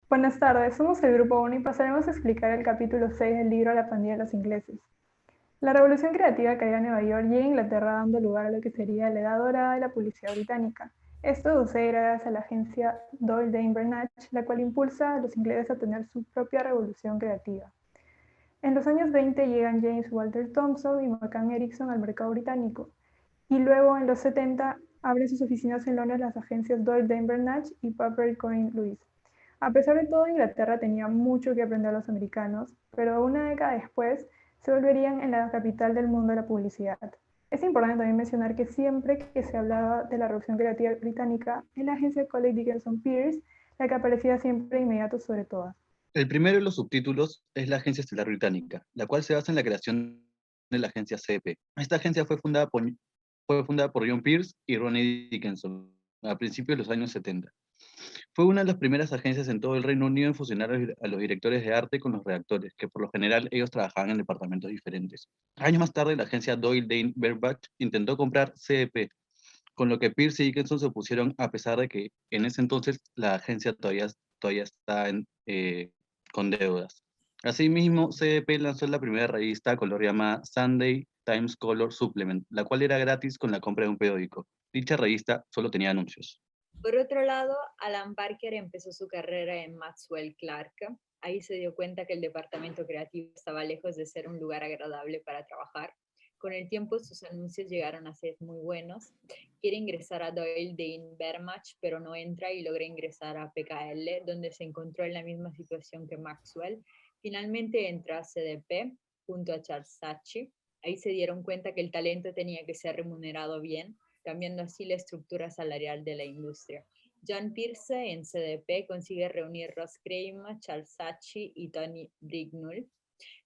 Buenas tardes, somos el Grupo 1 y pasaremos a explicar el capítulo 6 del libro La pandilla de los ingleses. La revolución creativa que había en Nueva York y en Inglaterra dando lugar a lo que sería la edad dorada de la publicidad británica. Esto sucede gracias a la agencia Doyle Dane Bernach, la cual impulsa a los ingleses a tener su propia revolución creativa. En los años 20 llegan James Walter Thompson y McCann Erickson al mercado británico, y luego en los 70 abren sus oficinas en Londres las agencias Doyle Dane Bernach y Paper Coin Lewis. A pesar de todo, Inglaterra tenía mucho que aprender a los americanos, pero una década después se volverían en la capital del mundo de la publicidad. Es importante también mencionar que siempre que se hablaba de la revolución creativa británica, es la agencia Colley Dickinson Pierce la que aparecía siempre inmediato sobre todas. El primero de los subtítulos es la Agencia Estelar Británica, la cual se basa en la creación de la agencia CEP. Esta agencia fue fundada por John Pierce y Ronnie Dickinson a principios de los años 70. Fue una de las primeras agencias en todo el Reino Unido en fusionar a los directores de arte con los redactores, que por lo general ellos trabajaban en departamentos diferentes. Años más tarde, la agencia Doyle Dane Bernbach intentó comprar CEP, con lo que Pierce y Dickinson se opusieron a pesar de que en ese entonces la agencia todavía está con deudas. Asimismo, CDP lanzó la primera revista a color llamada Sunday Times Color Supplement, la cual era gratis con la compra de un periódico. Dicha revista solo tenía anuncios. Por otro lado, Alan Parker empezó su carrera en Maxwell Clark. Ahí se dio cuenta que el departamento creativo estaba lejos de ser un lugar agradable para trabajar. Con el tiempo sus anuncios llegaron a ser muy buenos. Quiere ingresar a Doyle Dane Bernbach, pero no entra y logra ingresar a PKL, donde se encontró en la misma situación que Maxwell. Finalmente entra a CDP junto a Charles Saatchi. Ahí se dieron cuenta que el talento tenía que ser remunerado bien, cambiando así la estructura salarial de la industria. John Pierce en CDP consigue reunir Ross Kramer, Charles Saatchi y Tony Brignall.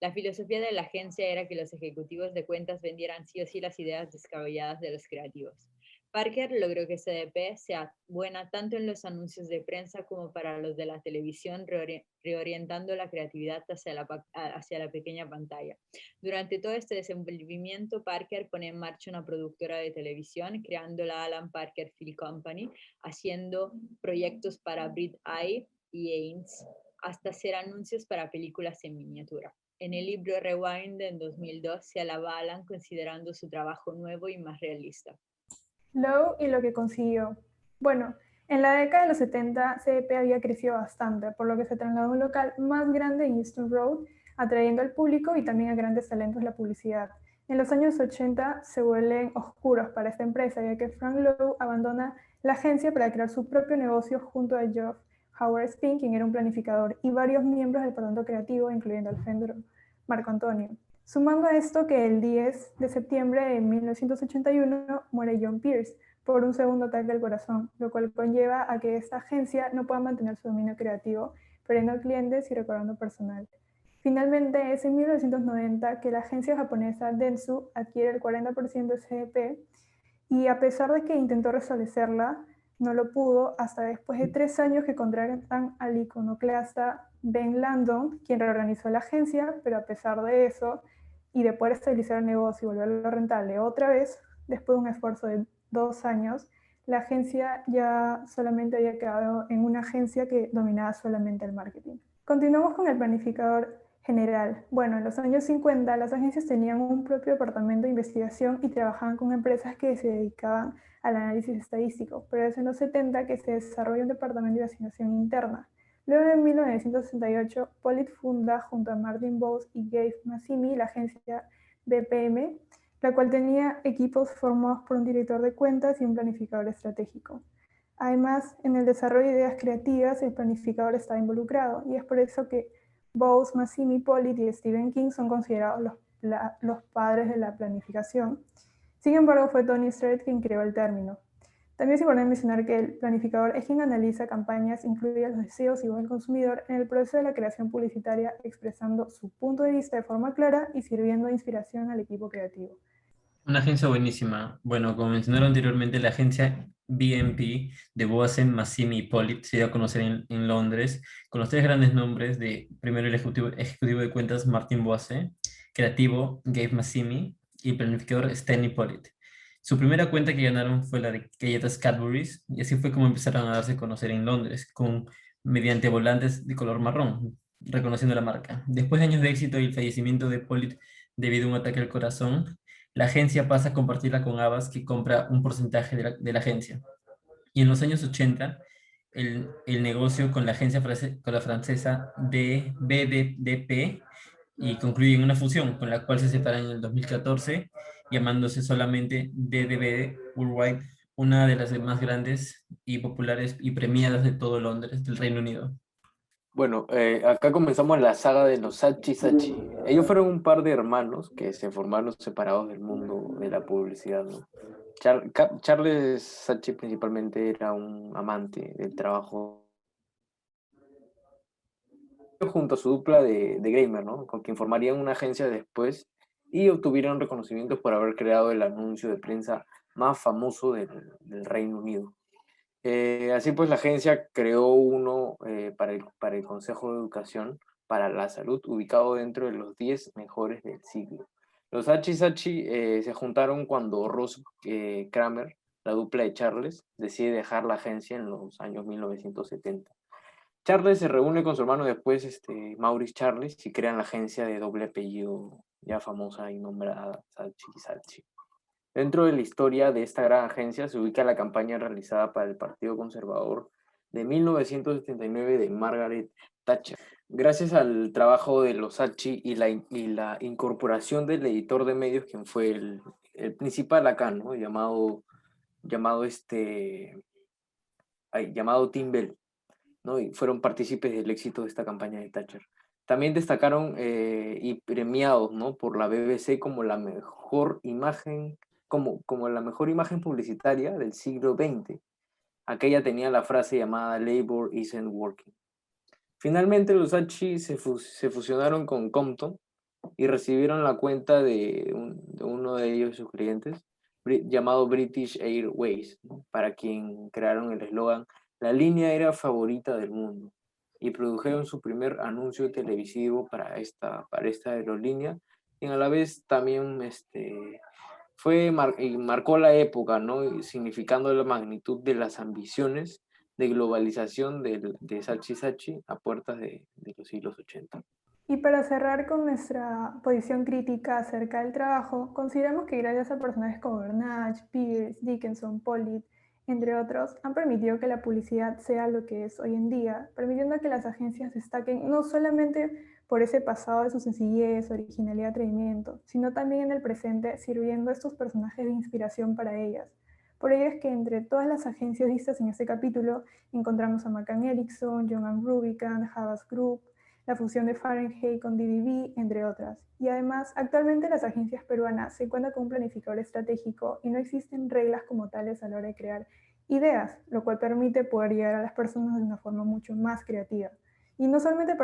La filosofía de la agencia era que los ejecutivos de cuentas vendieran sí o sí las ideas descabelladas de los creativos. Parker logró que CDP sea buena tanto en los anuncios de prensa como para los de la televisión, reorientando la creatividad hacia la pequeña pantalla. Durante todo este desenvolvimiento, Parker pone en marcha una productora de televisión, creando la Alan Parker Film Company, haciendo proyectos para Brit Eye y Ames, hasta hacer anuncios para películas en miniatura. En el libro Rewind en 2002 se alaba a Alan considerando su trabajo nuevo y más realista. Lowe y lo que consiguió. Bueno, en la década de los 70, CDP había crecido bastante, por lo que se trasladó a un local más grande en Euston Road, atrayendo al público y también a grandes talentos de la publicidad. En los años 80 se vuelven oscuros para esta empresa, ya que Frank Lowe abandona la agencia para crear su propio negocio junto a Geoff Howard Spink, quien era un planificador, y varios miembros del departamento creativo, incluyendo al Fender Marco Antonio. Sumando a esto que el 10 de septiembre de 1981 muere John Pierce por un segundo ataque al corazón, lo cual conlleva a que esta agencia no pueda mantener su dominio creativo, perdiendo clientes y recorriendo personal. Finalmente, es en 1990 que la agencia japonesa Dentsu adquiere el 40% de CDP y a pesar de que intentó restablecerla, no lo pudo hasta después de 3 años que contratan al iconoclasta Ben Landon, quien reorganizó la agencia, pero a pesar de eso y de poder estabilizar el negocio y volverlo rentable otra vez, después de un esfuerzo de 2 años, la agencia ya solamente había quedado en una agencia que dominaba solamente el marketing. Continuamos con el planificador general. Bueno, en los años 50 las agencias tenían un propio departamento de investigación y trabajaban con empresas que se dedicaban al análisis estadístico, pero es en los 70 que se desarrolla un departamento de investigación interna. Luego en 1968, Pollitt funda junto a Martin Bowes y Gabe Massimi la agencia BPM, la cual tenía equipos formados por un director de cuentas y un planificador estratégico. Además, en el desarrollo de ideas creativas, el planificador está involucrado, y es por eso que Bowes, Massimi, Pollitt y Stephen King son considerados los padres de la planificación. Sin embargo, fue Tony Strait quien creó el término. También es importante mencionar que el planificador es quien analiza campañas, incluye los deseos y voz del consumidor en el proceso de la creación publicitaria, expresando su punto de vista de forma clara y sirviendo de inspiración al equipo creativo. Una agencia buenísima. Bueno, como mencionaron anteriormente, la agencia BNP de Boasen, Massimi y Pollitt se dio a conocer en Londres con los tres grandes nombres de, primero el ejecutivo de cuentas Martin Boase, creativo Gabe Massimi y el planificador Stanley Pollitt. Su primera cuenta que ganaron fue la de galletas Cadbury's y así fue como empezaron a darse a conocer en Londres, con mediante volantes de color marrón, reconociendo la marca. Después de años de éxito y el fallecimiento de Pollitt debido a un ataque al corazón, la agencia pasa a compartirla con Havas, que compra un porcentaje de la agencia. Y en los años 80, el negocio con la agencia con la francesa de BDDP y concluye en una fusión con la cual se separan en el 2014, llamándose solamente DDB Worldwide, una de las más grandes y populares y premiadas de todo Londres, del Reino Unido. Bueno, acá comenzamos la saga de los Saatchi Saatchi. Ellos fueron un par de hermanos que se formaron separados del mundo de la publicidad, ¿no? Charles Saatchi principalmente era un amante del trabajo junto a su dupla de gamer, ¿no? Con quien formarían una agencia después y obtuvieron reconocimientos por haber creado el anuncio de prensa más famoso del Reino Unido. Así pues, la agencia creó uno para el Consejo de Educación para la Salud, ubicado dentro de los 10 mejores del siglo. Los Saatchi Saatchi se juntaron cuando Ross Kramer, la dupla de Charles, decide dejar la agencia en los años 1970. Charles se reúne con su hermano después, Maurice Charles, y crean la agencia de doble apellido ya famosa y nombrada Saatchi Saatchi. Dentro de la historia de esta gran agencia se ubica la campaña realizada para el Partido Conservador de 1979 de Margaret Thatcher. Gracias al trabajo de los Saatchi y la incorporación del editor de medios, quien fue el principal acá, ¿no? llamado Tim Bell, ¿no? Y fueron partícipes del éxito de esta campaña de Thatcher. También destacaron y premiados, ¿no? por la BBC como la mejor imagen, como la mejor imagen publicitaria del siglo XX. Aquella tenía la frase llamada "Labor isn't working". Finalmente los Saatchi se fusionaron con Compton y recibieron la cuenta de uno de ellos, sus clientes, llamado British Airways, ¿no? Para quien crearon el eslogan "La línea aérea favorita del mundo", y produjeron su primer anuncio televisivo para esta aerolínea, y a la vez también y marcó la época, ¿no? Y significando la magnitud de las ambiciones de globalización de Saatchi Saatchi a puertas de los siglos 80. Y para cerrar con nuestra posición crítica acerca del trabajo, consideramos que gracias a personajes como Bernard, Pierce, Dickinson, Pollitt, entre otros, han permitido que la publicidad sea lo que es hoy en día, permitiendo que las agencias destaquen no solamente por ese pasado de su sencillez, originalidad y atrevimiento, sino también en el presente, sirviendo a estos personajes de inspiración para ellas. Por ello es que entre todas las agencias vistas en este capítulo, encontramos a McCann Erickson, John Rubicam, Havas Group, la fusión de Fahrenheit con DDB, entre otras. Y además, actualmente las agencias peruanas se cuentan con un planificador estratégico y no existen reglas como tales a la hora de crear ideas, lo cual permite poder llegar a las personas de una forma mucho más creativa. Y no solamente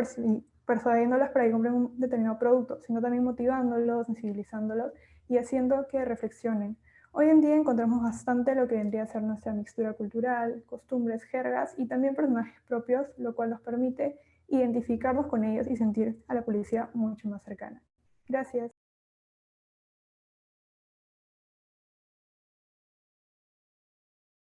persuadiéndolas para que compren un determinado producto, sino también motivándolos, sensibilizándolos y haciendo que reflexionen. Hoy en día encontramos bastante lo que vendría a ser nuestra mixtura cultural, costumbres, jergas y también personajes propios, lo cual nos permite identificarnos con ellos y sentir a la policía mucho más cercana. Gracias.